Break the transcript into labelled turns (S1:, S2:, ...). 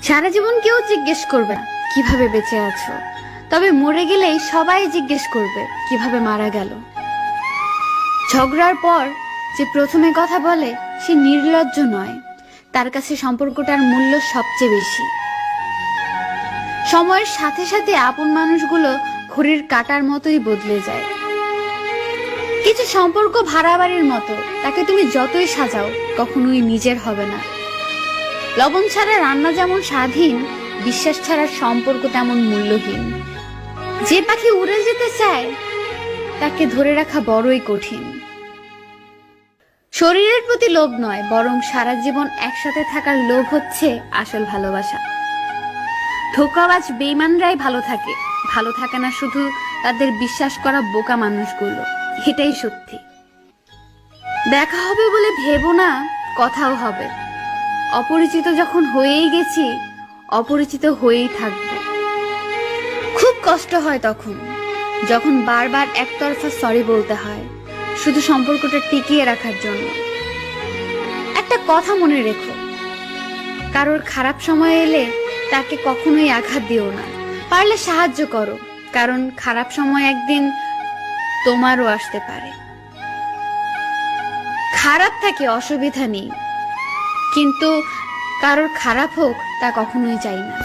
S1: সারা জীবন কেউ জিজ্ঞেস করবে না কিভাবে বেঁচে আছো, তবে মরে গেলেই সবাই জিজ্ঞেস করবে কিভাবে মারা গেল। ঝগড়ার পর যে প্রথমে কথা বলে সে নির্লজ্জ নয়, তার কাছে সম্পর্কটার মূল্য সবচেয়ে বেশি। সময়ের সাথে সাথে আপন মানুষগুলো ঘড়ির কাঁটার মতোই বদলে যায়। কিছু সম্পর্ক ভাড়া বাড়ির মতো, তাকে তুমি যতই সাজাও কখনোই নিজের হবে না। লবণ ছাড়া রান্না যেমন স্বাধীন, বিশ্বাস ছাড়া সম্পর্ক তেমন মূল্যহীন। যে পাখি উড়ে যেতে চায় তাকে ধরে রাখা বড়ই কঠিন। শরীরের প্রতি লোভ নয়, বরং সারা জীবন একসাথে থাকার লোভ হচ্ছে আসল ভালোবাসা। ধোঁকাবাজ বেঈমানরাই ভালো থাকে না শুধু তাদের বিশ্বাস করা বোকা মানুষগুলো। এটাই সত্যি। দেখা হবে বলে ভেবো না কথাও হবে। অপরিচিত যখন হয়েই গেছি, অপরিচিত হয়েই থাকবো। খুব কষ্ট হয় তখন, যখন বারবার একতরফা সরি বলতে হয় শুধু সম্পর্কটা টিকিয়ে রাখার জন্য। একটা কথা মনে রেখো, কারোর খারাপ সময় এলে তাকে কখনোই আঘাত দিও না। পারলে সাহায্য করো, কারণ খারাপ সময় একদিন তোমারও আসতে পারে। খারাপ থাকে অসুবিধা নেই, কিন্তু কারোর খারাপ হোক তা কখনোই চাই না।